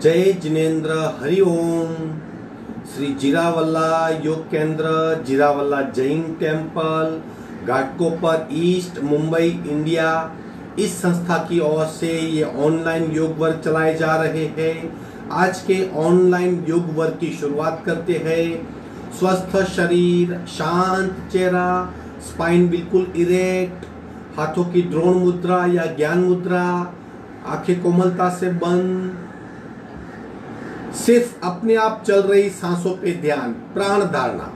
जय जिनेन्द्र हरि ओम। Shri Jirawala Yog Kendra, Jirawala Jain temple, Ghatkopar east, Mumbai, India, इस संस्था की ओर से ये ऑनलाइन योग वर्ग चलाए जा रहे हैं। आज के ऑनलाइन योग वर्ग की शुरुआत करते हैं। स्वस्थ शरीर, शांत चेहरा, स्पाइन बिल्कुल इरेक्ट, हाथों की द्रोण मुद्रा या ज्ञान मुद्रा, आंखें कोमलता से बंद, सिर्फ अपने आप चल रही सांसों पे ध्यान, प्राण धारणा।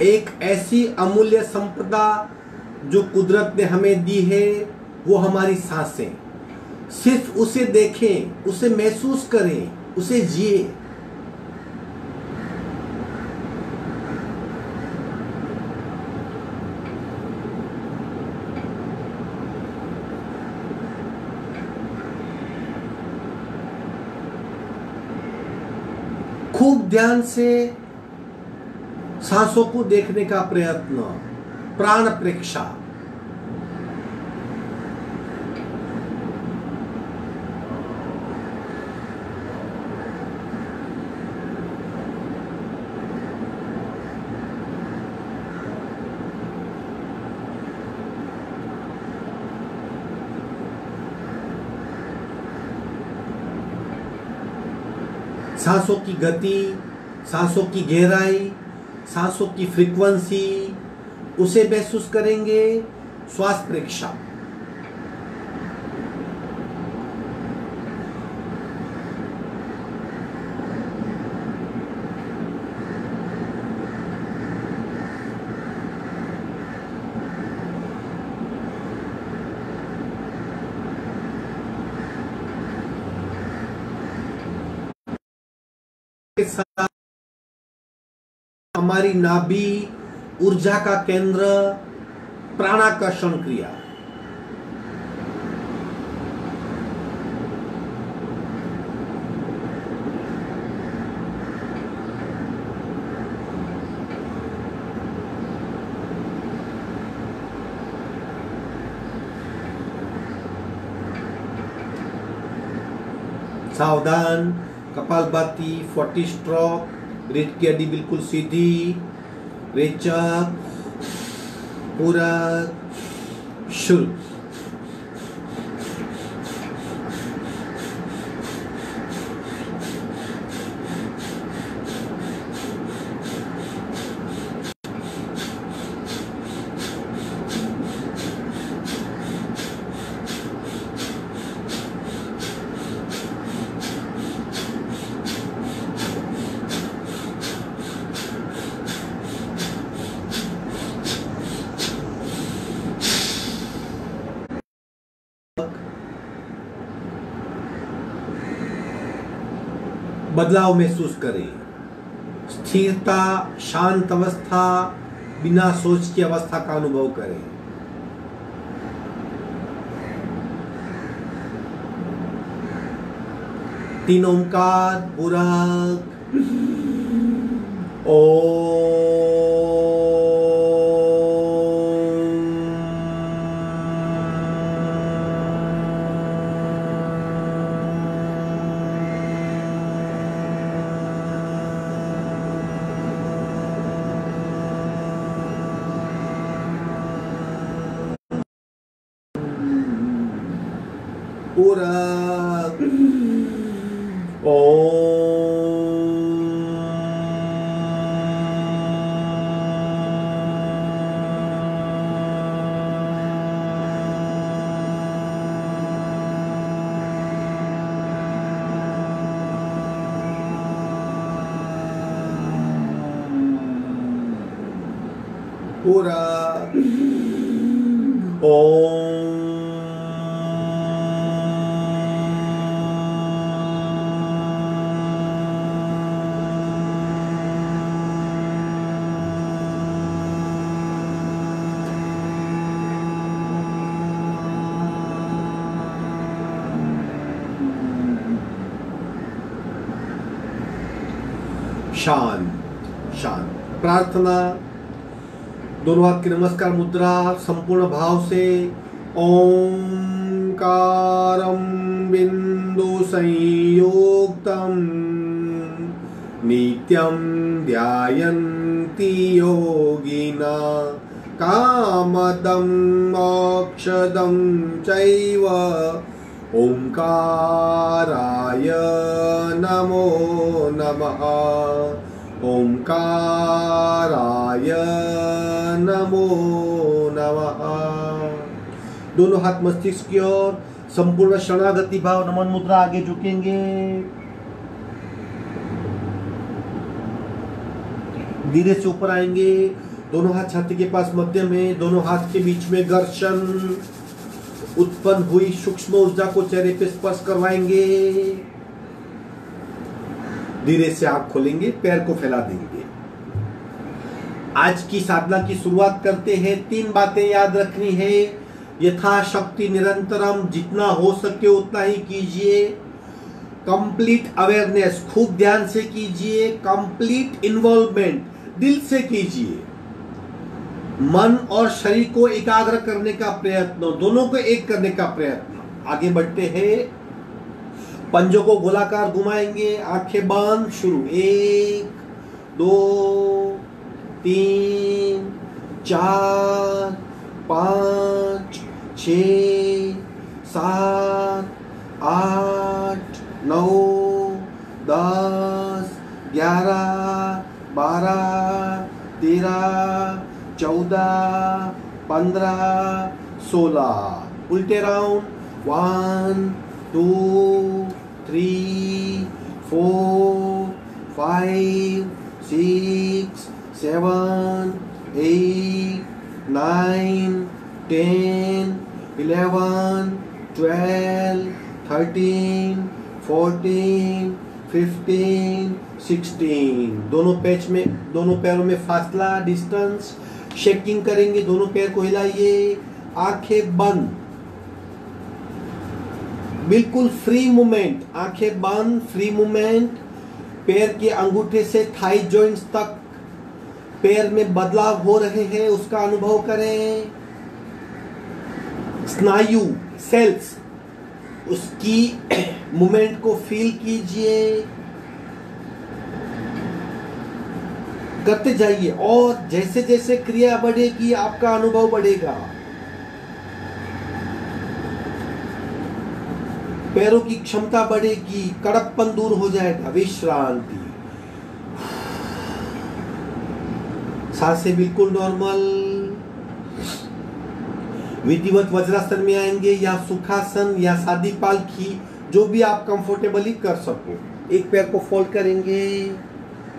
एक ऐसी अमूल्य संपदा जो कुदरत ने हमें दी है, वो हमारी सांसें। सिर्फ उसे देखें, उसे महसूस करें, उसे जिए। खूब ध्यान से सांसों को देखने का प्रयत्न, प्राण प्रेक्षा। सांसों की गति, सांसों की गहराई, सांसों की फ्रीक्वेंसी, उसे महसूस करेंगे। श्वास प्रेक्षा। के साथ हमारी नाभि, ऊर्जा का केंद्र, प्राणाकर्षण क्रिया। सावधान, कपालभाति, 40 स्ट्रोक, रेत की हड्डी बिल्कुल सीधी, रेचक, पूरक, शुरू। बदलाव महसूस करें। स्थिरता, शांत अवस्था, बिना सोच की अवस्था का अनुभव करें। तीन ओंकार, पूरक, पूरक, पूरक, शांत शांत। प्रार्थना, दोनों हाथ की नमस्कार मुद्रा, संपूर्ण भाव से ओंकारं बिंदु संयुक्तं नित्यं ध्यायन्ति योगिना कामदं मोक्षदं चैव ओंकाराय नमो नमः। ओंकाराय नमो नमः। दोनों हाथ मस्तिष्क की ओर, संपूर्ण शरणागति भाव, नमन मुद्रा, आगे झुकेंगे। धीरे से ऊपर आएंगे, दोनों हाथ छाती के पास मध्य में, दोनों हाथ के बीच में घर्षण, उत्पन्न हुई सूक्ष्म ऊर्जा को चेहरे पे स्पर्श करवाएंगे। धीरे से आंख खोलेंगे, पैर को फैला देंगे। आज की साधना की शुरुआत करते हैं। 3 बातें याद रखनी है। यथाशक्ति निरंतरम, जितना हो सके उतना ही कीजिए। कंप्लीट अवेयरनेस, खूब ध्यान से कीजिए। कंप्लीट इन्वॉल्वमेंट, दिल से कीजिए। मन और शरीर को एकाग्र करने का प्रयत्न, दोनों को एक करने का प्रयत्न। आगे बढ़ते हैं। पंजों को गोलाकार घुमाएंगे, आंखें बंद, शुरू। 1 2 3 4 5 6 7 8 9 10 11 12 13 14 15 16। उल्टे राउंड। 1 2 3 4 5 6 7 8 9 10 11 12 13 14 15 16। दोनों पैरों में फासला, डिस्टेंस। शेकिंग करेंगे, दोनों पैर को हिलाइए, आंखें बंद, बिल्कुल फ्री मूवमेंट। आंखें बंद, फ्री मूवमेंट। पैर के अंगूठे से थाई जॉइंट्स तक पैर में बदलाव हो रहे हैं, उसका अनुभव करें। स्नायु, सेल्स, उसकी मूवमेंट को फील कीजिए। करते जाइए, और जैसे जैसे क्रिया बढ़ेगी आपका अनुभव बढ़ेगा। पैरों की क्षमता बढ़ेगी, कड़कपन दूर हो जाएगा। विश्रांति, सांसें बिल्कुल नॉर्मल। विधिवत वज्रासन में आएंगे, या सुखासन या सादी पालकी, जो भी आप कंफर्टेबली कर सको। एक पैर को फोल्ड करेंगे,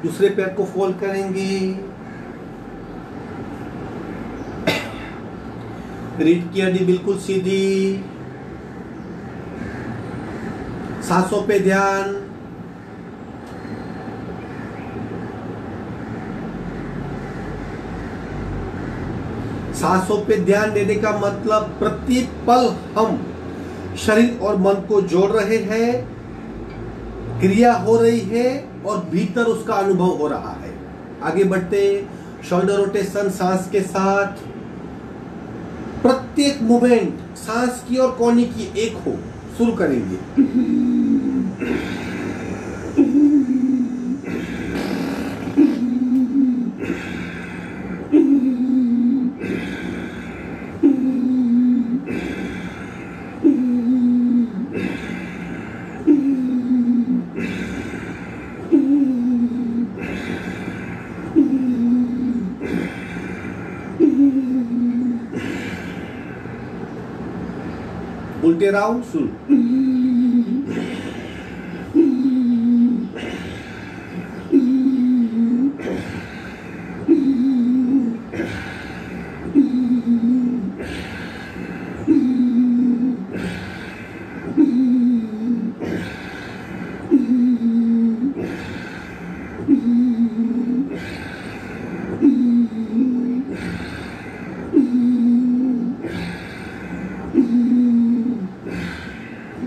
दूसरे पैर को फोल्ड करेंगे। रीढ़ की हड्डी बिल्कुल सीधी। सांसों पे ध्यान। सांसों पे ध्यान देने का मतलब प्रत्येक पल हम शरीर और मन को जोड़ रहे हैं, क्रिया हो रही है और भीतर उसका अनुभव हो रहा है। आगे बढ़ते, शोल्डर रोटेशन सांस के साथ। प्रत्येक मूवमेंट सांस की और कोहनी की एक हो। शुरू करेंगे। उल्टे राउंड, शुरू।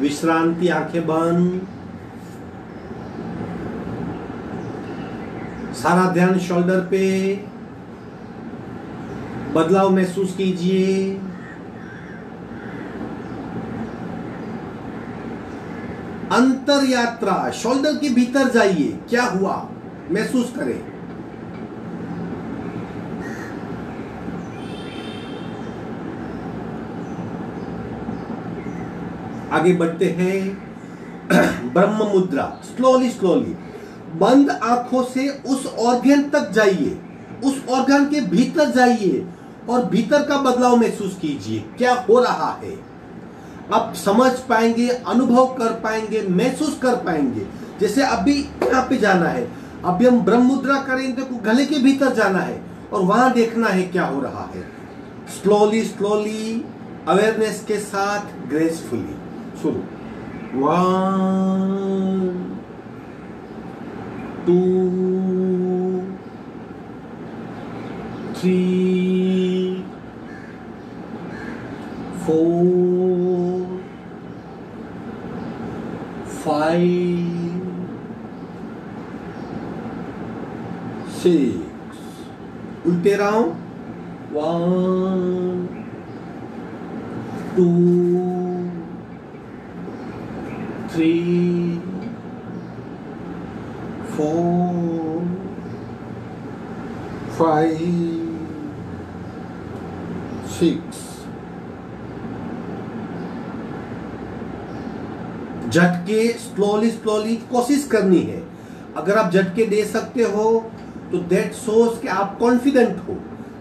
विश्रांति, आंखें बंद। सारा ध्यान शोल्डर पे। बदलाव महसूस कीजिए। अंतर यात्रा, शोल्डर के भीतर जाइए, क्या हुआ महसूस करें। आगे बढ़ते हैं। ब्रह्म मुद्रा, स्लोली स्लोली बंद आंखों से उस ऑर्गन तक जाइए, उस ऑर्गन के भीतर जाइए और भीतर का बदलाव महसूस कीजिए, क्या हो रहा है। आप समझ पाएंगे, अनुभव कर पाएंगे, महसूस कर पाएंगे। जैसे अभी यहाँ पे जाना है, अभी हम ब्रह्म मुद्रा करेंगे तो गले के भीतर जाना है और वहां देखना है क्या हो रहा है। स्लोली स्लोली अवेयरनेस के साथ ग्रेसफुली शुरू। 1 2 3 4 5 6 उल्टे राउंड। 1 2 3 4 5 6। झटके स्लोली स्लोली कोशिश करनी है। अगर आप झटके दे सकते हो तो दैट शोज कि आप कॉन्फिडेंट हो।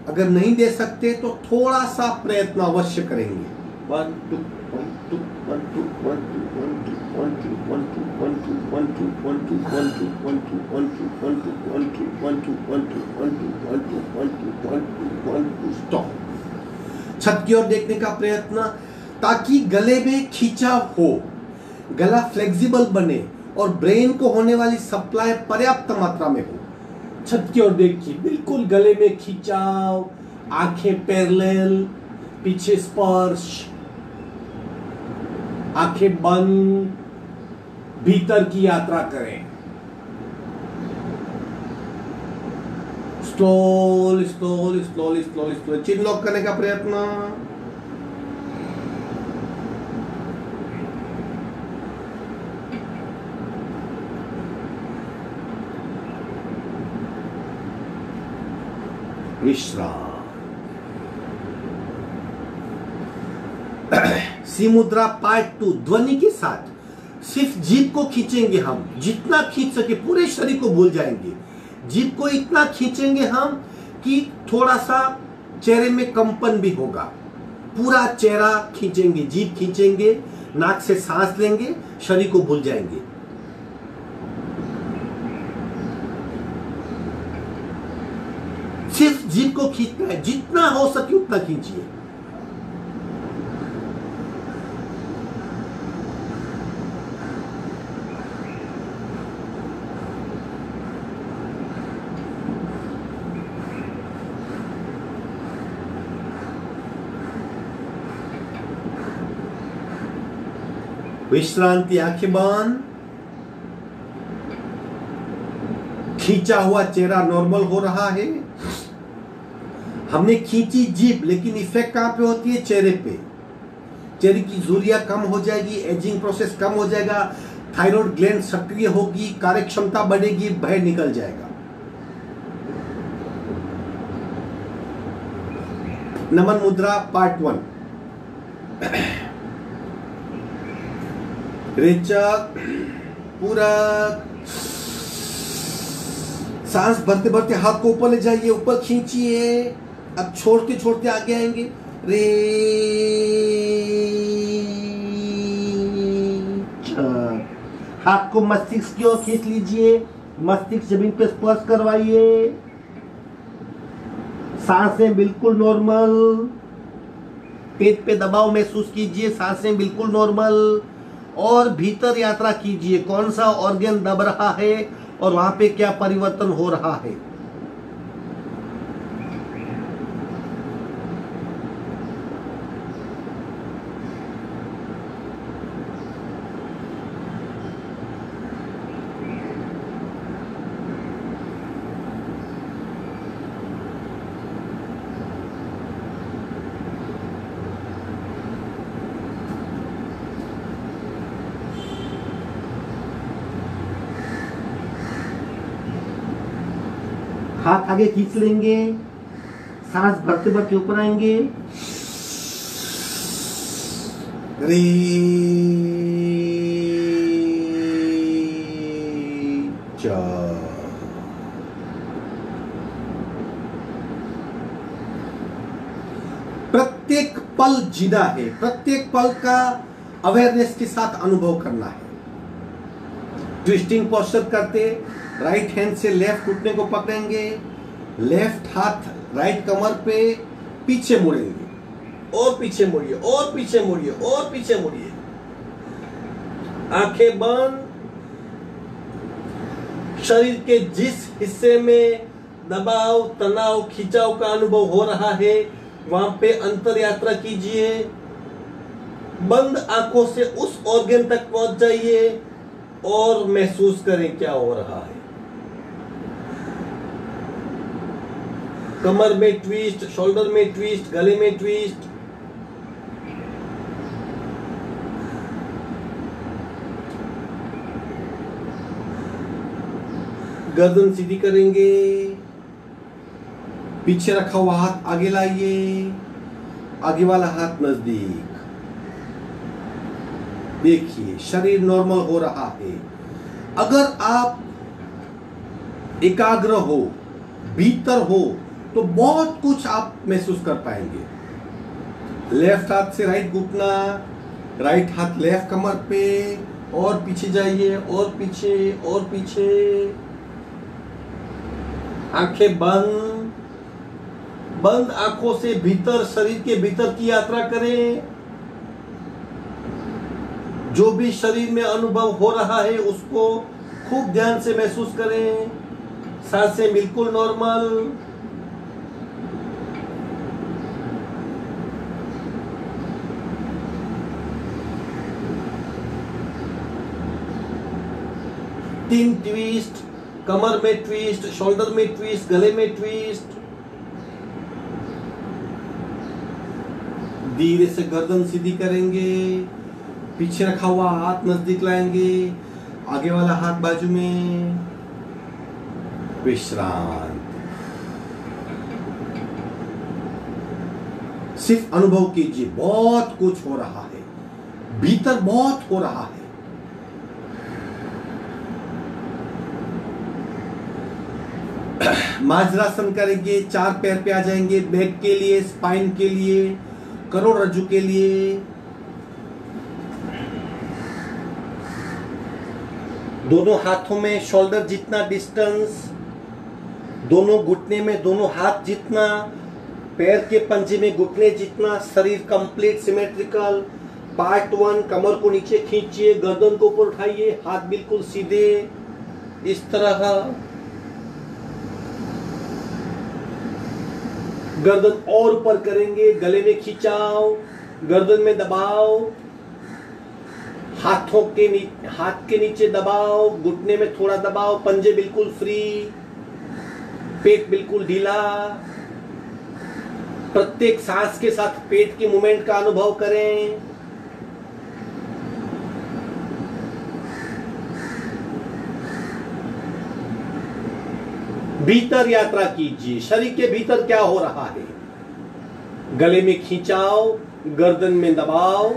अगर नहीं दे सकते तो थोड़ा सा प्रयत्न अवश्य करेंगे। 1 2 1 2 1 2 1 2 1 2 1 2 1 2 1 2 1 2 1 2 1 2 1 2 1 2 1 2 1 2 1 2 1 2 1 2 1 2 1 2 1 2 1 2 स्टॉप। छत की ओर देखने का प्रयत्न ताकि गले में खिंचाव हो, गला फ्लेक्सिबल बने और ब्रेन को होने वाली सप्लाई पर्याप्त मात्रा में हो। छत की ओर देखिए, बिल्कुल गले में खिंचाव, आंखें पैरेलल, पीछे स्पर्श, आंखें बंद, भीतर की यात्रा करें। Slowly slowly slowly slowly slowly chin lock करने का प्रयत्न। विश्राम। सी मुद्रा पार्ट 2 ध्वनि के साथ। सिर्फ जीभ को खींचेंगे हम, जितना खींच सके, पूरे शरीर को भूल जाएंगे। जीभ को इतना खींचेंगे हम कि थोड़ा सा चेहरे में कंपन भी होगा। पूरा चेहरा खींचेंगे, जीभ खींचेंगे, नाक से सांस लेंगे, शरीर को भूल जाएंगे। सिर्फ जीभ को खींचना है, जितना हो सके उतना खींचिए। विश्रांति, आंखें बंद। खींचा हुआ चेहरा नॉर्मल हो रहा है। हमने खींची जीभ, लेकिन इफेक्ट कहां पे होती है? चेहरे पे। चेहरे की झुर्रियां कम हो जाएगी, एजिंग प्रोसेस कम हो जाएगा, थायराइड ग्लैंड सक्रिय होगी, कार्य क्षमता बढ़ेगी, भय निकल जाएगा। नमन मुद्रा पार्ट 1। रेचक, पूरा सांस भरते भरते हाथ को ऊपर ले जाइए, ऊपर खींचिए। अब छोड़ते छोड़ते आगे आएंगे। रे हाथ को मस्तिष्क की ओर खींच लीजिए, मस्तिष्क जमीन पे स्पर्श करवाइए। सांसें बिल्कुल नॉर्मल, पेट पे दबाव महसूस कीजिए, सांसें बिल्कुल नॉर्मल। और भीतर यात्रा कीजिए, कौन सा ऑर्गन दब रहा है और वहां पे क्या परिवर्तन हो रहा है। हाथ आगे खींच लेंगे, सांस भरते भरते ऊपर आएंगे। प्रत्येक पल जीना है, प्रत्येक पल का अवेयरनेस के साथ अनुभव करना है। ट्विस्टिंग पोस्चर करते राइट हैंड से लेफ्ट घुटने को पकड़ेंगे, लेफ्ट हाथ राइट कमर पे पीछे मुड़ेंगे और पीछे मुड़िए और पीछे मुड़िए और पीछे मुड़िए। आंखें बंद। शरीर के जिस हिस्से में दबाव, तनाव, खिंचाव का अनुभव हो रहा है वहां पे अंतर यात्रा कीजिए। बंद आंखों से उस ऑर्गन तक पहुंच जाइए और महसूस करें क्या हो रहा है। कमर में ट्विस्ट, शोल्डर में ट्विस्ट, गले में ट्विस्ट। गर्दन सीधी करेंगे, पीछे रखा हुआ हाथ आगे लाइए, आगे वाला हाथ नजदीक। देखिए शरीर नॉर्मल हो रहा है। अगर आप एकाग्र हो, भीतर हो, तो बहुत कुछ आप महसूस कर पाएंगे। लेफ्ट हाथ से राइट घुटना, राइट हाथ लेफ्ट कमर पे, और पीछे जाइए और पीछे और पीछे। आंखें बंद। बंद आंखों से भीतर, शरीर के भीतर की यात्रा करें। जो भी शरीर में अनुभव हो रहा है उसको खूब ध्यान से महसूस करें। सांसें बिल्कुल नॉर्मल। तीन ट्विस्ट, कमर में ट्विस्ट, शोल्डर में ट्विस्ट, गले में ट्विस्ट। धीरे से गर्दन सीधी करेंगे, पीछे रखा हुआ हाथ नजदीक लाएंगे, आगे वाला हाथ बाजू में। विश्रांत। सिर्फ अनुभव कीजिए, बहुत कुछ हो रहा है, भीतर बहुत हो रहा है। माजरासन करेंगे, चार पैर पे आ जाएंगे, बैक के लिए, स्पाइन के लिए, करोड़रज्जु के लिए। दोनों हाथों में शोल्डर जितना डिस्टेंस, दोनों घुटने में दोनों हाथ जितना, पैर के पंजे में घुटने जितना, शरीर कंप्लीट सिमेट्रिकल। पार्ट 1, कमर को नीचे खींचिए, गर्दन को ऊपर उठाइए, हाथ बिल्कुल सीधे इस तरह। गर्दन और ऊपर करेंगे, गले में खिंचाव, गर्दन में दबाव, हाथ के नीचे दबाव, घुटने में थोड़ा दबाव, पंजे बिल्कुल फ्री, पेट बिल्कुल ढीला। प्रत्येक सांस के साथ पेट की मूवमेंट का अनुभव करें। भीतर यात्रा कीजिए, शरीर के भीतर क्या हो रहा है। गले में खिंचाव, गर्दन में दबाव,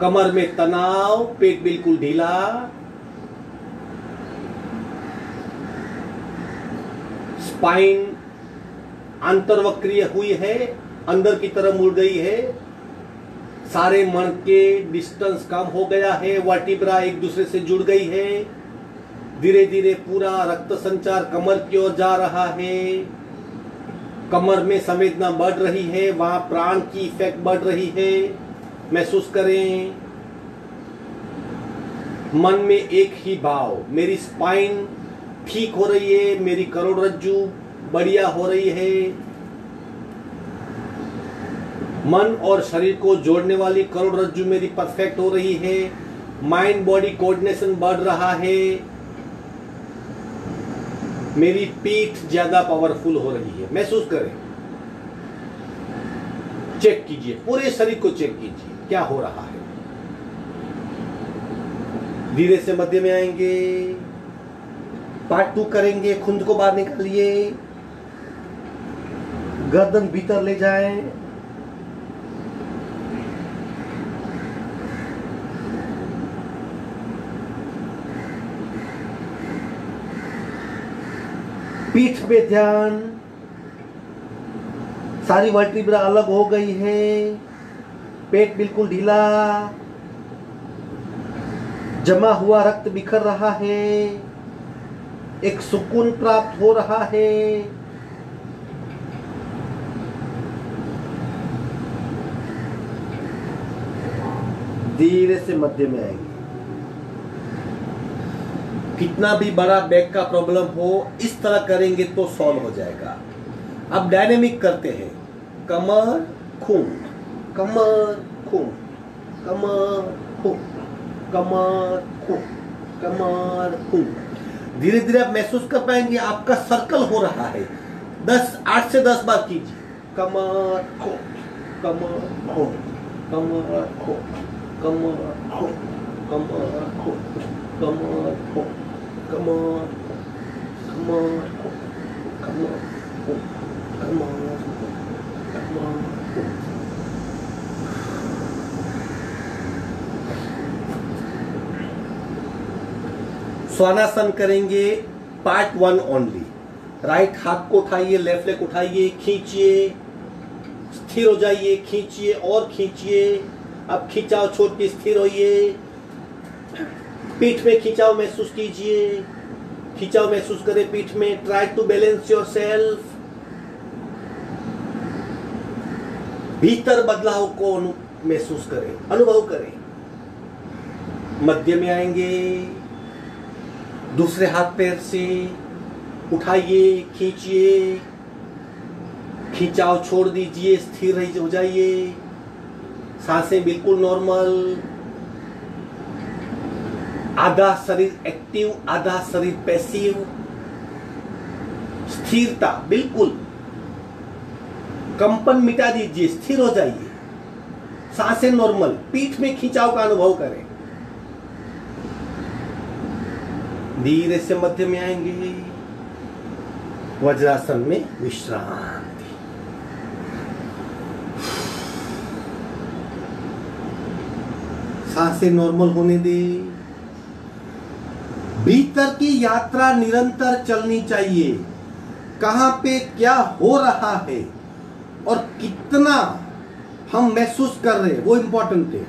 कमर में तनाव, पेट बिल्कुल ढीला। स्पाइन अंतर्वक्रीय हुई है, अंदर की तरफ मुड़ गई है। सारे मन के डिस्टेंस कम हो गया है, वर्टिब्रा एक दूसरे से जुड़ गई है। धीरे धीरे पूरा रक्त संचार कमर की ओर जा रहा है। कमर में संवेदना बढ़ रही है, वहां प्राण की इफेक्ट बढ़ रही है। महसूस करें। मन में एक ही भाव, मेरी स्पाइन ठीक हो रही है, मेरी करोड़रज्जु बढ़िया हो रही है। मन और शरीर को जोड़ने वाली करोड़रज्जु मेरी परफेक्ट हो रही है। माइंड बॉडी कोऑर्डिनेशन बढ़ रहा है। मेरी पीठ ज्यादा पावरफुल हो रही है। महसूस करें, चेक कीजिए, पूरे शरीर को चेक कीजिए क्या हो रहा है। धीरे से मध्य में आएंगे, पार्ट 2 करेंगे। खुंद को बाहर निकालिए, गर्दन भीतर ले जाएं, पीठ पे ध्यान, सारी वर्टिब्रा अलग हो गई है, पेट बिल्कुल ढीला, जमा हुआ रक्त बिखर रहा है, एक सुकून प्राप्त हो रहा है। धीरे से मध्य में आएंगे। कितना भी बड़ा बैक का प्रॉब्लम हो, इस तरह करेंगे तो सॉल्व हो जाएगा। अब डायनेमिक करते हैं। कमर खून, कमर खून, कमर खून, कमर खून, कमर खून। धीरे धीरे आप महसूस कर पाएंगे आपका सर्कल हो रहा है। 8 से 10 बार कीजिए। कमर खून, कमर खून, कमर खून, कमर खून, कमर खून, कमर खून, कमर, कमर, कमर, कमर, कमर। स्वानासन करेंगे, पार्ट 1 ओनली। राइट हाथ को उठाइए, लेफ्ट लेग उठाइए, खींचिए, स्थिर हो जाइए, खींचिए और खींचिए। अब खिंचाव छोड़ के स्थिर होइए। पीठ में खिंचाव महसूस कीजिए, खिंचाव महसूस करें पीठ में। Try to balance yourself. भीतर बदलाव को महसूस करें, अनुभव करें। मध्य में आएंगे, दूसरे हाथ पैर से उठाइए, खींचिए, खिंचाव छोड़ दीजिए, स्थिर हो जाइए। सांसें बिल्कुल नॉर्मल। आधा शरीर एक्टिव, आधा शरीर पैसिव। स्थिरता बिल्कुल। कंपन मिटा दीजिए, स्थिर हो जाइए। सांसें नॉर्मल। पीठ में खिंचाव का अनुभव करें। धीरे से मध्य में आएंगे, वज्रासन में विश्रांति। सांसें नॉर्मल होने दे। भीतर की यात्रा निरंतर चलनी चाहिए। कहां पे क्या हो रहा है और कितना हम महसूस कर रहे हैं वो इंपॉर्टेंट है।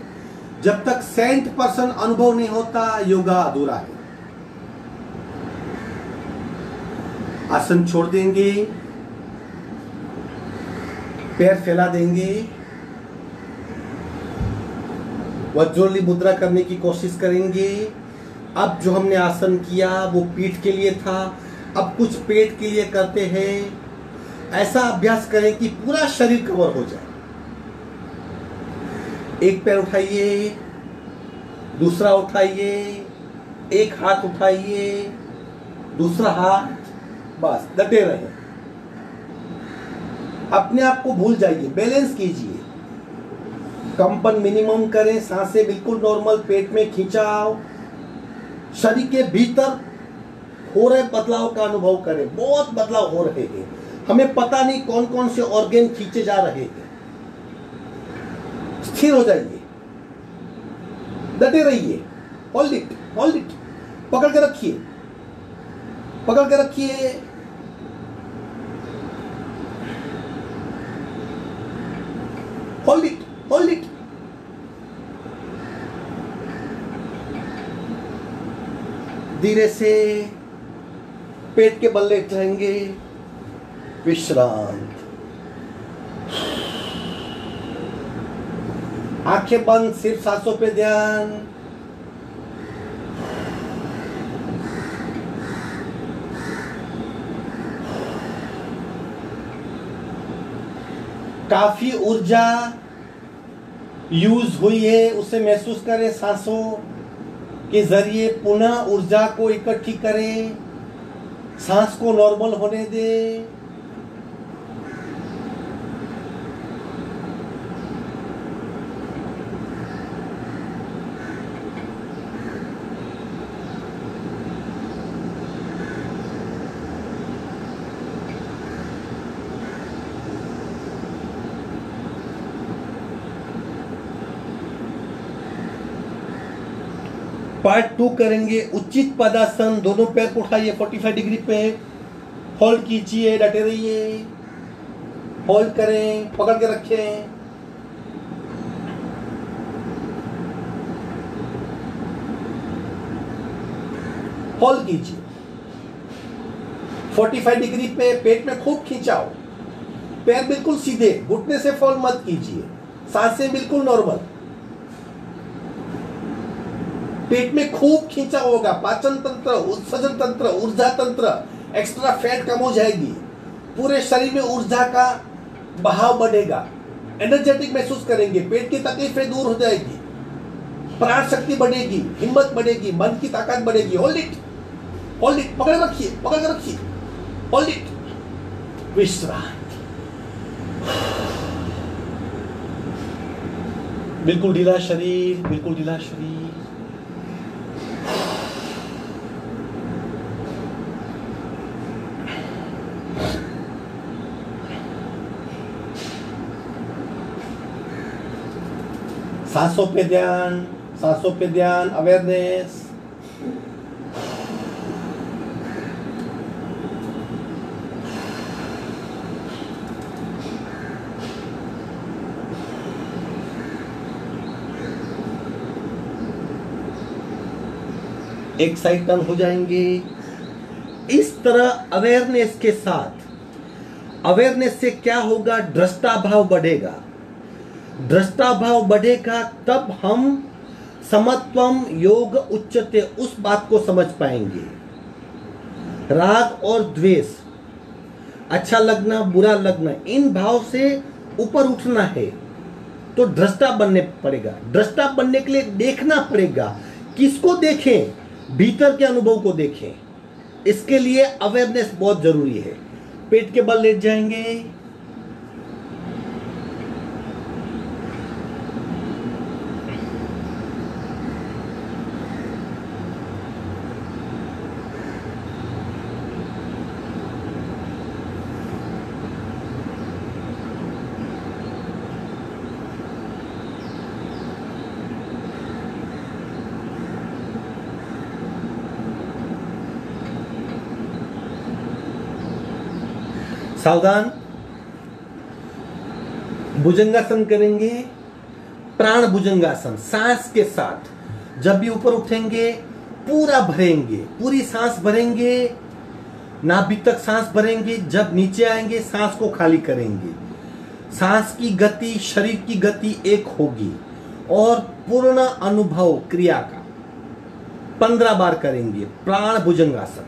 जब तक 100% अनुभव नहीं होता, योगा अधूरा है। आसन छोड़ देंगे, पैर फैला देंगे, वज्रोली मुद्रा करने की कोशिश करेंगे। अब जो हमने आसन किया वो पीठ के लिए था, अब कुछ पेट के लिए करते हैं। ऐसा अभ्यास करें कि पूरा शरीर कवर हो जाए। एक पैर उठाइए, दूसरा उठाइए, एक हाथ उठाइए, दूसरा हाथ, बस डटे रहे। अपने आप को भूल जाइए, बैलेंस कीजिए। कंपन मिनिमम करें, सांसें बिल्कुल नॉर्मल, पेट में खिंचाव, शरीर के भीतर हो रहे बदलाव का अनुभव करें। बहुत बदलाव हो रहे हैं, हमें पता नहीं कौन कौन से ऑर्गन खींचे जा रहे हैं। स्थिर हो जाइए, डटे रहिए। Hold it, hold it. पकड़ के रखिए, पकड़ के रखिए। Hold it, hold it. धीरे से पेट के बल लेट जाएंगे, विश्रांत। आंखें बंद, सिर्फ सांसों पे ध्यान। काफी ऊर्जा यूज हुई है, उसे महसूस करें। सांसों के जरिए पुनः ऊर्जा को इकट्ठी करें। सांस को नॉर्मल होने दें। पार्ट 2 करेंगे उचित पदासन। दोनों पैर को उठाइए 45 डिग्री पे, होल्ड कीजिए, डटे रहिए, होल्ड करें, पकड़ के रखें। होल्ड कीजिए 45 डिग्री पे, पेट में खूब खींचाओ, पैर बिल्कुल सीधे, घुटने से फॉल मत कीजिए, सांसें बिल्कुल नॉर्मल। पेट में खूब खींचा होगा, पाचन तंत्र, उत्सर्जन तंत्र, ऊर्जा तंत्र, एक्स्ट्रा फैट कम हो जाएगी, पूरे शरीर में ऊर्जा का बहाव बढ़ेगा, एनर्जेटिक महसूस करेंगे, पेट की तकलीफें दूर हो जाएगी, प्राण शक्ति बढ़ेगी, हिम्मत बढ़ेगी, मन की ताकत बढ़ेगी। होल्ड इट, पकड़ रखिए, पकड़ के रखिए, होल्ड इट, विश्राम। बिल्कुल ढीला शरीर, बिल्कुल ढीला शरीर। सांसों पे ध्यान, सांसों पे ध्यान, अवेयरनेस। एक साइड टर्न हो जाएंगे। इस तरह अवेयरनेस के साथ, अवेयरनेस से क्या होगा, दृष्टा भाव बढ़ेगा। दृष्टा भाव बढ़ेगा तब हम समत्वम योग उच्चते उस बात को समझ पाएंगे। राग और द्वेष, अच्छा लगना, बुरा लगना, इन भाव से ऊपर उठना है तो दृष्टा बनने पड़ेगा। दृष्टा बनने के लिए देखना पड़ेगा। किसको देखें? भीतर के अनुभव को देखें। इसके लिए अवेयरनेस बहुत जरूरी है। पेट के बल लेट जाएंगे, सावधान। भुजंगासन करेंगे, प्राण भुजंगासन, सांस के साथ। जब भी ऊपर उठेंगे पूरा भरेंगे, पूरी सांस भरेंगे, नाभि तक सांस भरेंगे। जब नीचे आएंगे सांस को खाली करेंगे। सांस की गति, शरीर की गति एक होगी और पूर्ण अनुभव क्रिया का 15 बार करेंगे। प्राण भुजंगासन।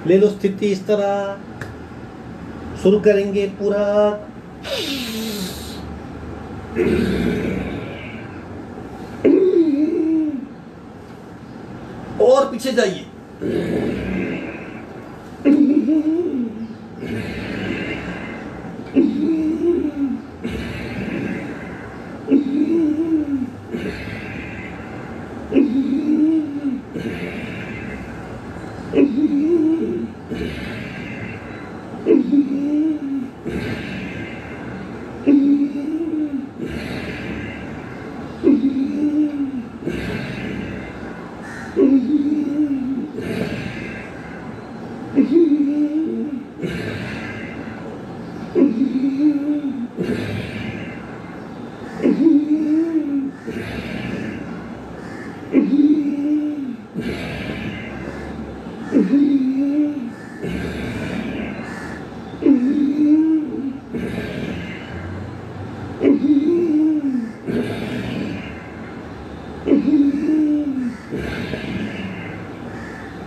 ले लो स्थिति इस तरह। शुरू करेंगे पूरा। और पीछे जाइए।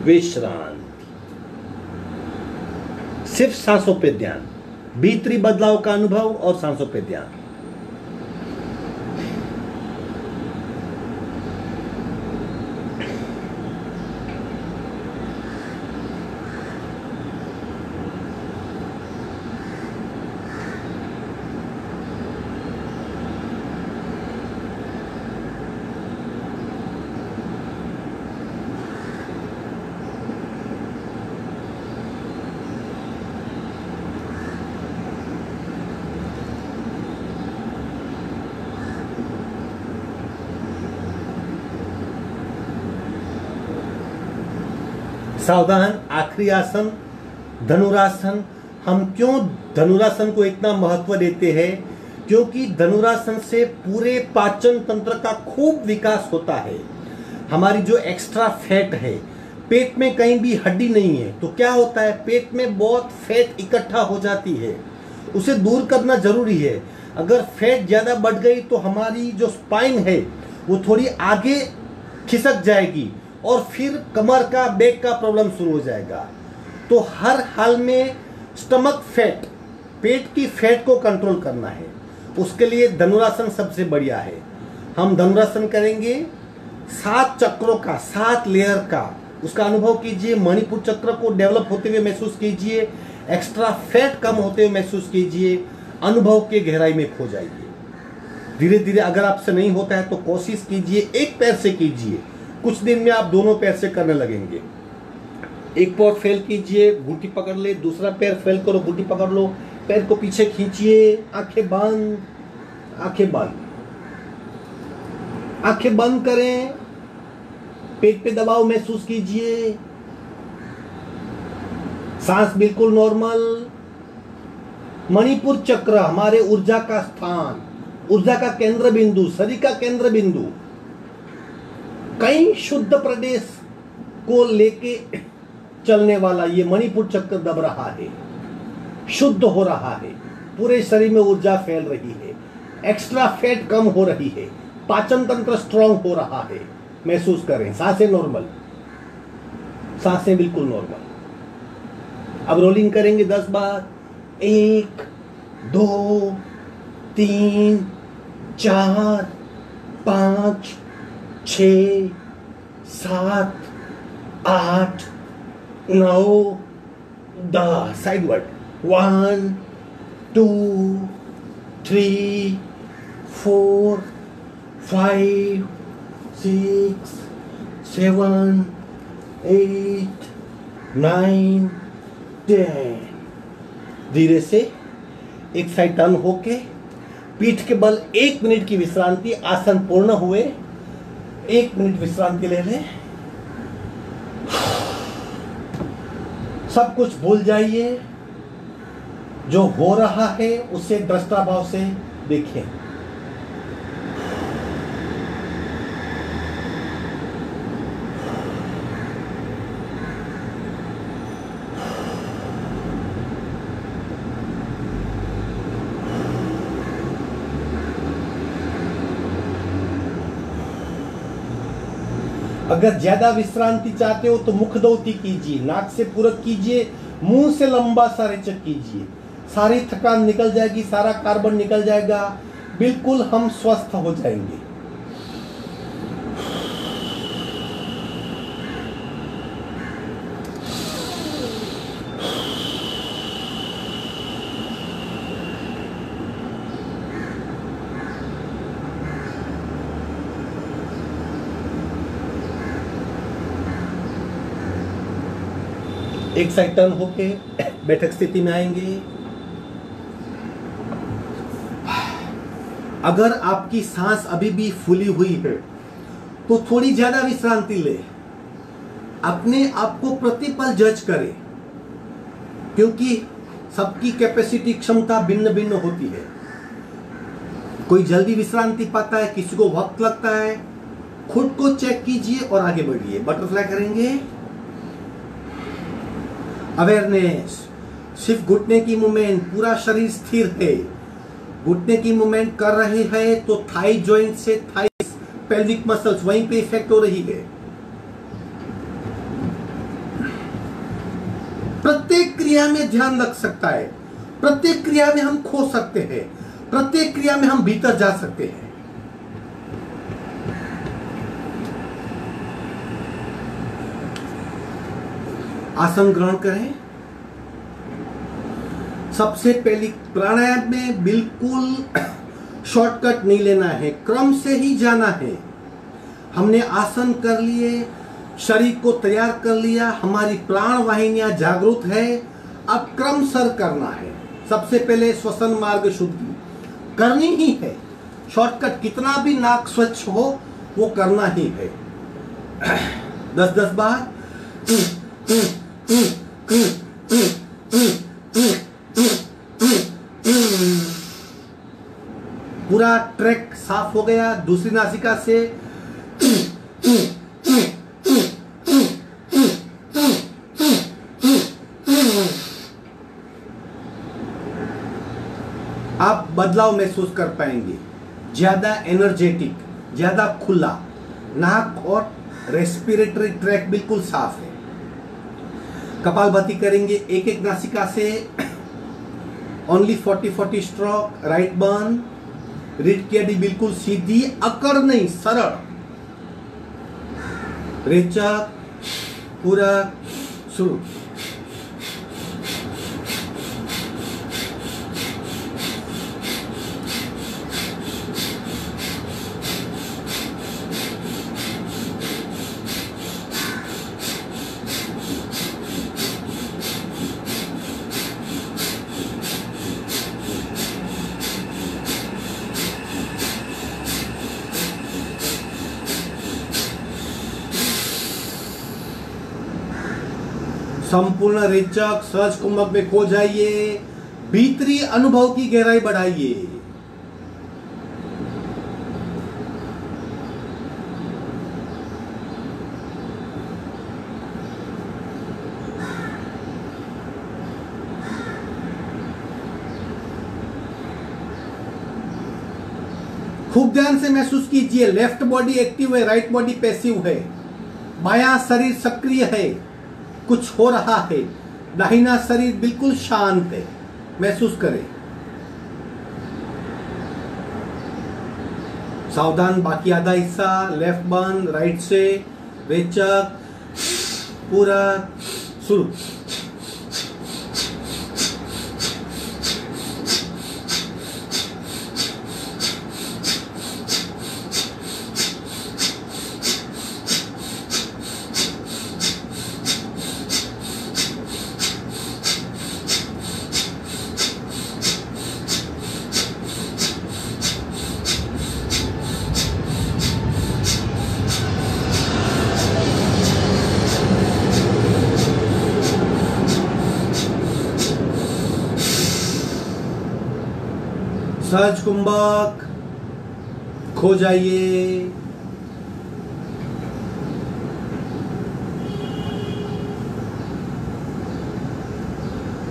विश्रांति। सिर्फ सांसों पे ध्यान, भीतरी बदलाव का अनुभव और सांसों पे ध्यान। सावधान, आखिरी आसन धनुरासन। हम क्यों धनुरासन को इतना महत्व देते हैं? क्योंकि धनुरासन से पूरे पाचन तंत्र का खूब विकास होता है। हमारी जो एक्स्ट्रा फैट है, पेट में कहीं भी हड्डी नहीं है तो क्या होता है, पेट में बहुत फैट इकट्ठा हो जाती है, उसे दूर करना जरूरी है। अगर फैट ज़्यादा बढ़ गई तो हमारी जो स्पाइन है वो थोड़ी आगे खिसक जाएगी और फिर कमर का, बैक का प्रॉब्लम शुरू हो जाएगा। तो हर हाल में स्टमक फैट, पेट की फैट को कंट्रोल करना है, उसके लिए धनुरासन सबसे बढ़िया है। हम धनुरासन करेंगे 7 चक्रों का, 7 लेयर का, उसका अनुभव कीजिए। मणिपुर चक्र को डेवलप होते हुए महसूस कीजिए, एक्स्ट्रा फैट कम होते हुए महसूस कीजिए, अनुभव के गहराई में खो जाइए। धीरे धीरे अगर आपसे नहीं होता है तो कोशिश कीजिए, एक पैर से कीजिए, कुछ दिन में आप दोनों पैर से करने लगेंगे। एक पैर फेल कीजिए, घुटी पकड़ ले, दूसरा पैर फेल करो, घुटी पकड़ लो, पैर को पीछे खींचिए, आंखें बंद, आंखें बंद, आंखें बंद करें, पेट पे दबाव महसूस कीजिए, सांस बिल्कुल नॉर्मल। मणिपुर चक्र हमारे ऊर्जा का स्थान, ऊर्जा का केंद्र बिंदु, शरीर का केंद्र बिंदु, कई शुद्ध प्रदेश को लेके चलने वाला ये मणिपुर चक्र दब रहा है, शुद्ध हो रहा है, पूरे शरीर में ऊर्जा फैल रही है, एक्स्ट्रा फैट कम हो रही है, पाचन तंत्र स्ट्रांग हो रहा है। महसूस करें, सांसें नॉर्मल, सांसें बिल्कुल नॉर्मल। अब रोलिंग करेंगे 10 बार। 1 2 3 4 5 6 7 8 9 10। साइडवर्ड 1 2 3 4 5 6 7 8 9 10। धीरे से एक साइड टर्न होके पीठ के बल 1 मिनट की विश्रांति, आसन पूर्ण हुए 1 मिनट विश्रांति ले लें। सब कुछ भूल जाइए, जो हो रहा है उसे दृष्टा भाव से देखें। अगर ज्यादा विश्रांति चाहते हो तो मुखदौती कीजिए, नाक से पूरक कीजिए, मुंह से लंबा सा रेचक कीजिए, सारी थकान निकल जाएगी, सारा कार्बन निकल जाएगा, बिल्कुल हम स्वस्थ हो जाएंगे। एक साइड टर्न होके बैठक स्थिति में आएंगे। अगर आपकी सांस अभी भी फूली हुई है तो थोड़ी ज्यादा विश्रांति ले, अपने आप को प्रतिपल जज करें, क्योंकि सबकी कैपेसिटी, क्षमता भिन्न भिन्न होती है। कोई जल्दी विश्रांति पाता है, किसी को वक्त लगता है। खुद को चेक कीजिए और आगे बढ़िए। बटरफ्लाई करेंगे। अवेयरनेस, सिर्फ घुटने की मूवमेंट, पूरा शरीर स्थिर है। घुटने की मूवमेंट कर रहे हैं तो थाई जॉइंट से थाई पेल्विक मसल्स वहीं पे इफेक्ट हो रही है। प्रत्येक क्रिया में ध्यान लग सकता है, प्रत्येक क्रिया में हम खो सकते हैं, प्रत्येक क्रिया में हम भीतर जा सकते हैं। आसन ग्रहण करें। सबसे पहले प्राणायाम में बिल्कुल शॉर्टकट नहीं लेना है, क्रम से ही जाना है। हमने आसन कर लिए, शरीर को तैयार कर लिया, हमारी प्राण वाहिनियां जागरूक है, अब क्रम सर करना है। सबसे पहले श्वसन मार्ग शुद्धि करनी ही है। शॉर्टकट कितना भी नाक स्वच्छ हो वो करना ही है। 10-10 बार। पूरा ट्रैक साफ हो गया। दूसरी नासिका से आप बदलाव महसूस कर पाएंगे। ज्यादा एनर्जेटिक, ज्यादा खुला नाक और रेस्पिरेटरी ट्रैक बिल्कुल साफ है। कपालभाति करेंगे एक एक नासिका से। Only 40-40 stroke, right burn. रीढ़ की हड्डी बिल्कुल सीधी, अकड़ नहीं, सरल। रेचक, पूरा शुरू। संपूर्ण रेचक सहज कुंभक में खो जाइए। भीतरी अनुभव की गहराई बढ़ाइए। खूब ध्यान से महसूस कीजिए। लेफ्ट बॉडी एक्टिव है, राइट बॉडी पैसिव है। बायां शरीर सक्रिय है, कुछ हो रहा है। दाहिना शरीर बिल्कुल शांत है। महसूस करें। सावधान, बाकी आधा हिस्सा। लेफ्ट बर्न, राइट से रेचक, पूरा शुरू। सहज कुंभक खो जाइए।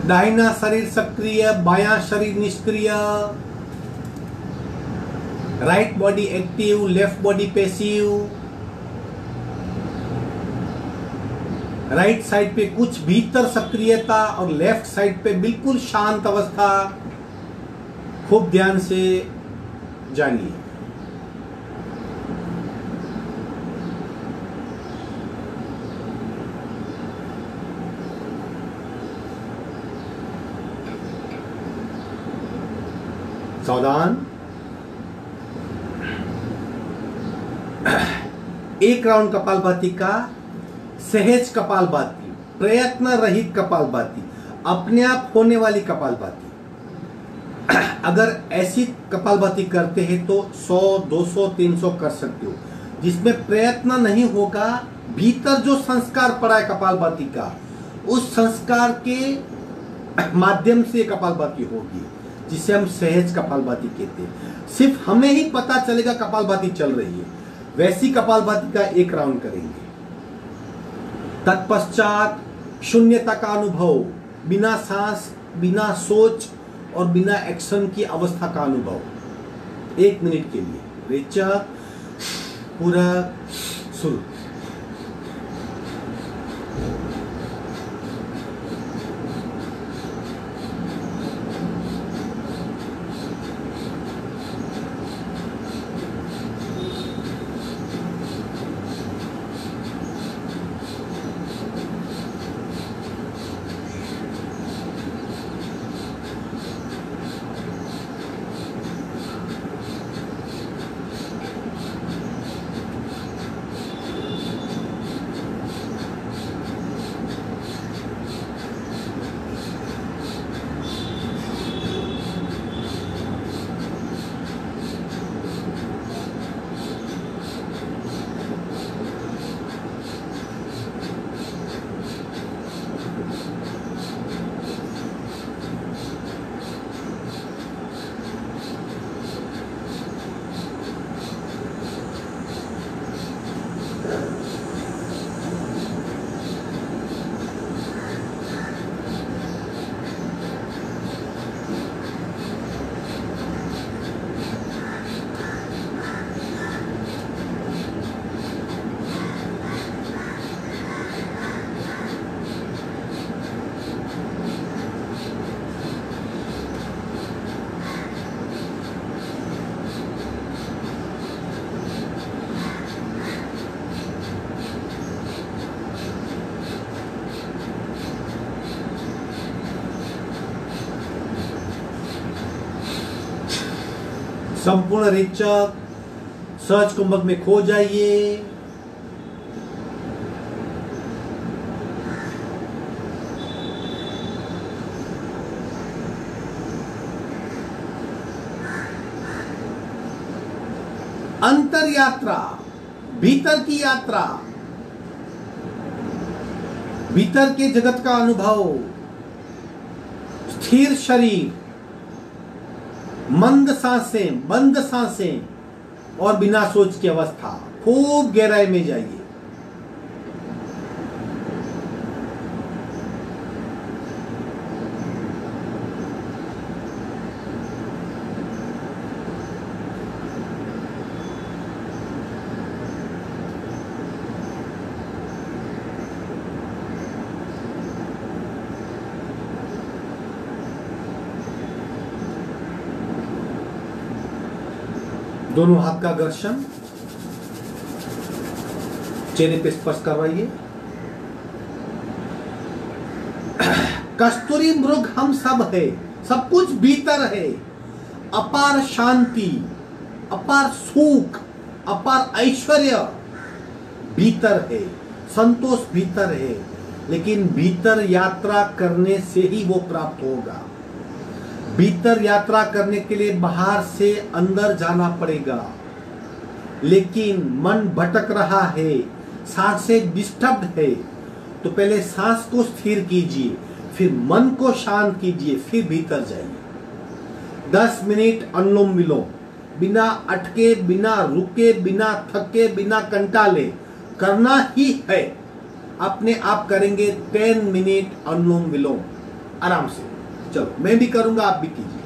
दाहिना शरीर सक्रिय, बायां शरीर निष्क्रिय। Right body active, left body passive. Right side पे कुछ भीतर सक्रियता और लेफ्ट साइड पे बिल्कुल शांत अवस्था। खूब ध्यान से जानिए। सावधान। एक राउंड कपालभाति का सहज कपालभाति, प्रयत्न रहित कपालभाति, अपने आप होने वाली कपालभाति। अगर ऐसी कपालभाति करते हैं तो 100, 200, 300 कर सकते हो। जिसमें प्रयत्न नहीं होगा, भीतर जो संस्कार पड़ा है कपालभाति का, उस संस्कार के माध्यम से कपालभाति होगी, जिसे हम सहज कपालभाति कहते हैं। सिर्फ हमें ही पता चलेगा कपालभाति चल रही है। वैसी कपालभाति का एक राउंड करेंगे। तत्पश्चात शून्यता का अनुभव, बिना सांस, बिना सोच और बिना एक्शन की अवस्था का अनुभव 1 मिनट के लिए। रेचक, पूरा शुरू। संपूर्ण रेचक सहज कुंभक में खो जाइए। अंतर यात्रा, भीतर की यात्रा, भीतर के जगत का अनुभव, स्थिर शरीर, मंद सांसें, बंद सांसें और बिना सोच की अवस्था। खूब गहराई में जाइए। दोनों हाथ का घर्षण, चेहरे पे स्पर्श करवाइए। कस्तूरी मृग हम सब है, सब कुछ भीतर है। अपार शांति, अपार सुख, अपार ऐश्वर्य भीतर है, संतोष भीतर है, लेकिन भीतर यात्रा करने से ही वो प्राप्त होगा। भीतर यात्रा करने के लिए बाहर से अंदर जाना पड़ेगा, लेकिन मन भटक रहा है, सांसें डिस्टर्ब है, तो पहले सांस को स्थिर कीजिए, फिर मन को शांत कीजिए, फिर भीतर जाइए। 10 मिनट अनुलोम विलोम, बिना अटके, बिना रुके, बिना थके, बिना कंटाले करना ही है। अपने आप करेंगे 10 मिनट अनुलोम विलोम आराम से। चलो मैं भी करूंगा, आप भी कीजिए।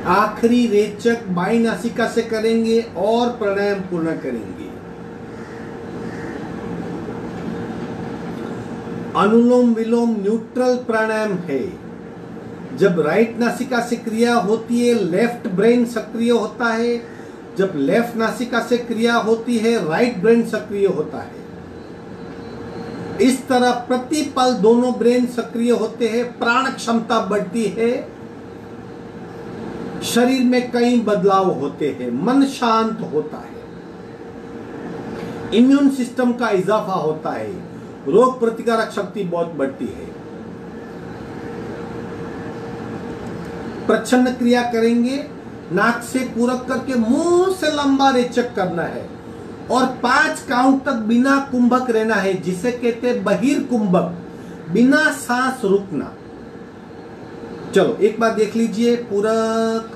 आखिरी रेचक बाई नासिका से करेंगे और प्राणायाम पूर्ण करेंगे। अनुलोम विलोम न्यूट्रल प्राणायाम है। जब राइट नासिका से क्रिया होती है लेफ्ट ब्रेन सक्रिय होता है, जब लेफ्ट नासिका से क्रिया होती है राइट ब्रेन सक्रिय होता है। इस तरह प्रति पल दोनों ब्रेन सक्रिय होते हैं, प्राण क्षमता बढ़ती है, शरीर में कई बदलाव होते हैं, मन शांत होता है, इम्यून सिस्टम का इजाफा होता है, रोग प्रतिकारक शक्ति बहुत बढ़ती है। प्रच्छन्न क्रिया करेंगे, नाक से पूरक करके मुंह से लंबा रेचक करना है और 5 काउंट तक बिना कुंभक रहना है, जिसे कहते हैं बहिर कुंभक, बिना सांस रुकना। चलो एक बार देख लीजिए। पूरक,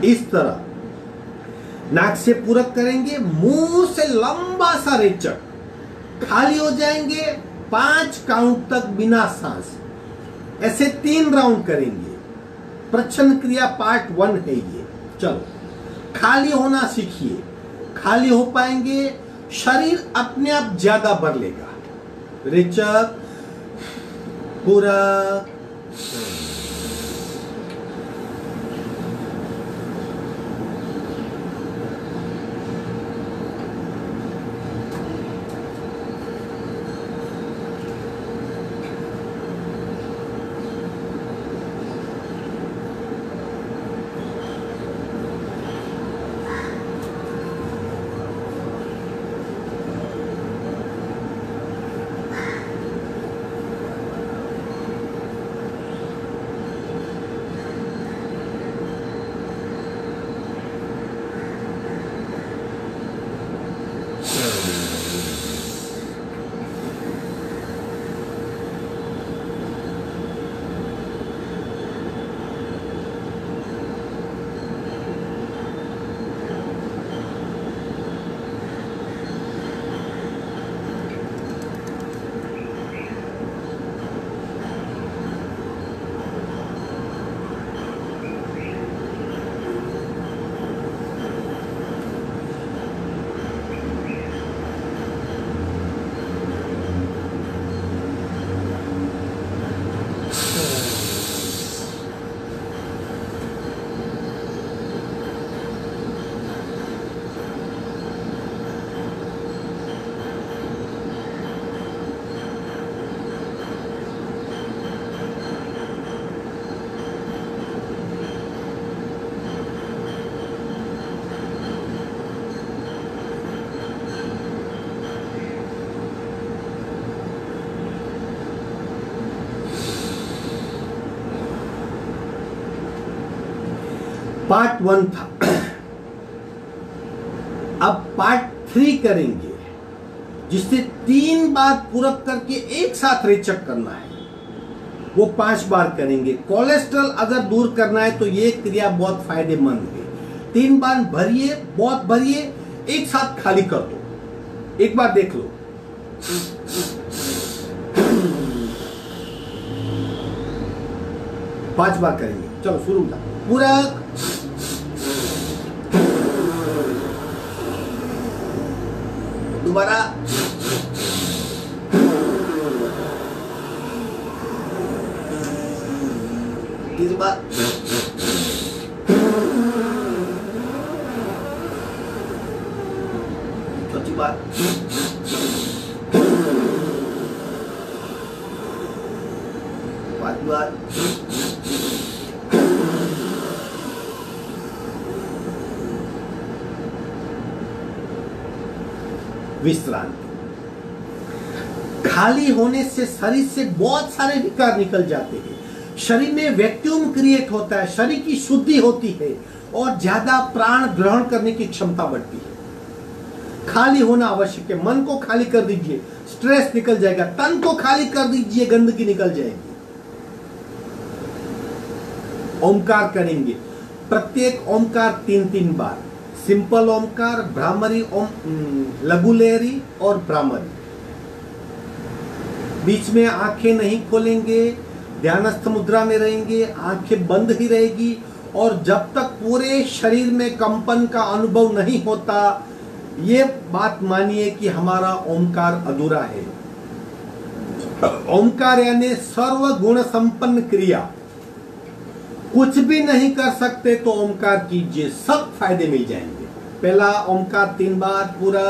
इस तरह नाक से पूरक करेंगे, मुंह से लंबा सा रेचक, खाली हो जाएंगे 5 काउंट तक बिना सांस। ऐसे 3 राउंड करेंगे। प्रच्छन्न क्रिया पार्ट 1 है ये। चलो खाली होना सीखिए, खाली हो पाएंगे, शरीर अपने आप ज्यादा भर लेगा। रेचक, पूरक, पार्ट 1 था। अब पार्ट 3 करेंगे, जिससे 3 बार पूरक करके एक साथ रेचक करना है। वो 5 बार करेंगे। कोलेस्ट्रॉल अगर दूर करना है तो ये क्रिया बहुत फायदेमंद है। 3 बार भरिए, बहुत भरिए, एक साथ खाली कर दो। एक बार देख लो। पांच बार करेंगे। चलो शुरू था। पूरक, दोबारा, तीसरी बार, चौथी बार, पांचवी बार, विश्रांति। खाली होने से शरीर से बहुत सारे विकार निकल जाते हैं, शरीर में वैक्यूम क्रिएट होता है, शरीर की शुद्धि होती है और ज्यादा प्राण ग्रहण करने की क्षमता बढ़ती है। खाली होना आवश्यक है। मन को खाली कर दीजिए, स्ट्रेस निकल जाएगा। तन को खाली कर दीजिए, गंदगी निकल जाएगी। ओमकार करेंगे, प्रत्येक ओमकार 3-3 बार। सिंपल ओमकार, भ्रामरी ओम, लघु लहरी और भ्रामरी। बीच में आंखें नहीं खोलेंगे, ध्यानस्थ मुद्रा में रहेंगे, आंखें बंद ही रहेगी। और जब तक पूरे शरीर में कंपन का अनुभव नहीं होता, ये बात मानिए कि हमारा ओमकार अधूरा है। ओमकार यानी सर्व गुण संपन्न क्रिया। कुछ भी नहीं कर सकते तो ओमकार कीजिए, सब फायदे मिल जाएंगे। पहला ओमकार 3 बार पूरा।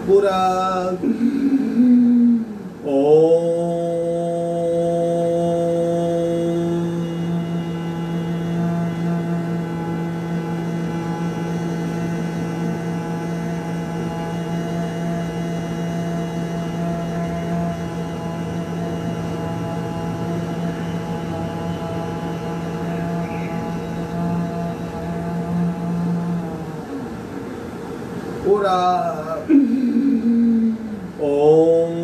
पूरा पूरा ओम।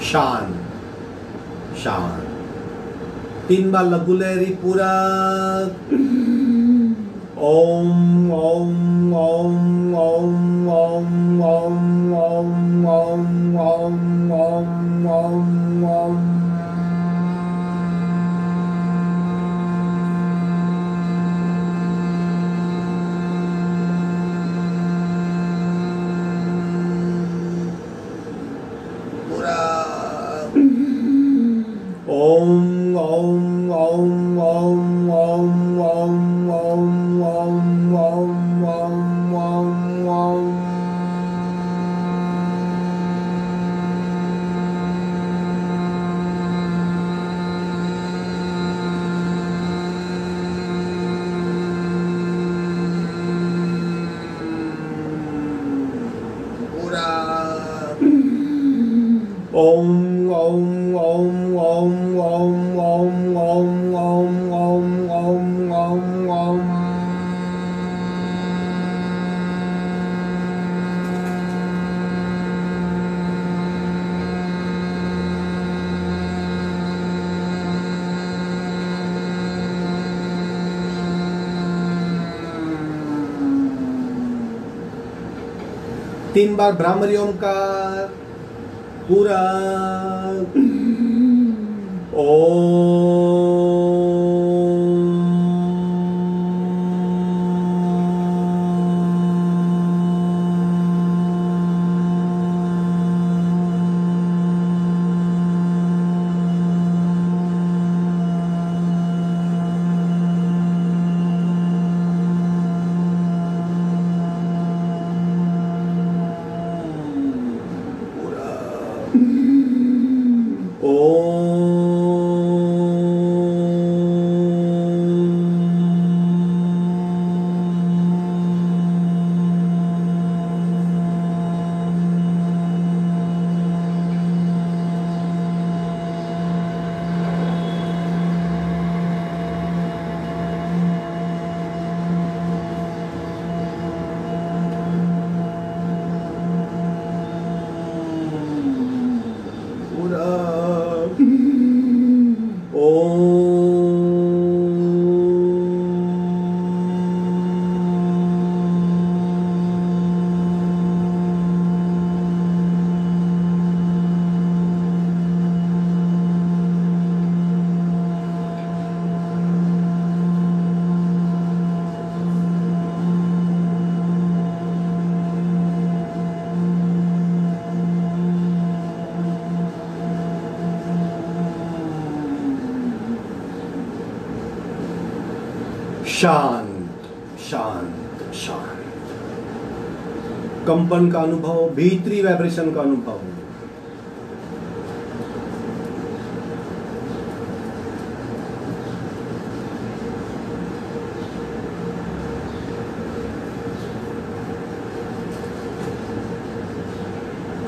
शांत शांत। 3 बार लघु लहरी पूरा। ओम ओम ओम ओम ओम ओम ओम ओम ओम ओम ओम ओम। ओम ओम ओम ओम ओम ओम ओम ओम ओम ओम ओम ओम। पूरा ओम ओम ओम ओम ओम ओम ओम ओम ओम ओम ओम ओम। तीन बार भ्रामरी ओमकार पूरा। पूरा शांत शांत शांत, कंपन का अनुभव, भीतरी वाइब्रेशन का अनुभव।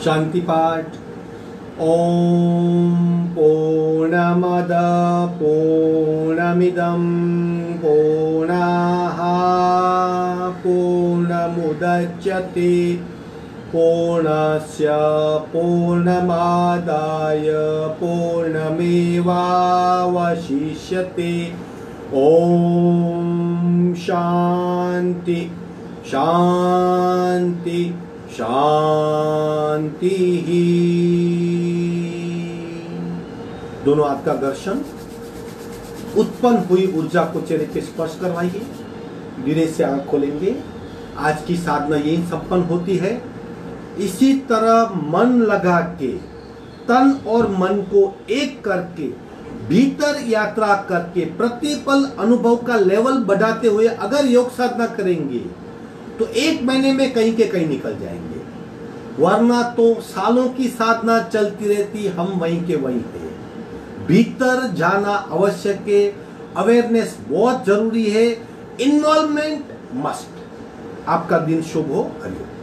शांति पाठ। ओम पूर्णमद पूर्णमिदं पूर्णाः पूर्णमुदच्यते पूर्णस्य पूर्णमादाय पूर्णमेवावशिष्यते। ओम शांति शांति शांति ही। दोनों हाथ का घर्षण, उत्पन्न हुई ऊर्जा को चेहरे पे स्पर्श करवाइए। धीरे से आंख खोलेंगे। आज की साधना यही संपन्न होती है। इसी तरह मन लगा के, तन और मन को एक करके, भीतर यात्रा करके, प्रतिपल अनुभव का लेवल बढ़ाते हुए अगर योग साधना करेंगे तो 1 महीने में कहीं के कहीं निकल जाएंगे। वरना तो सालों की साधना चलती रहती, हम वहीं के वहीं हैं। भीतर जाना आवश्यक है। अवेयरनेस बहुत जरूरी है। Involvement must. आपका दिन शुभ हो। हरिओम।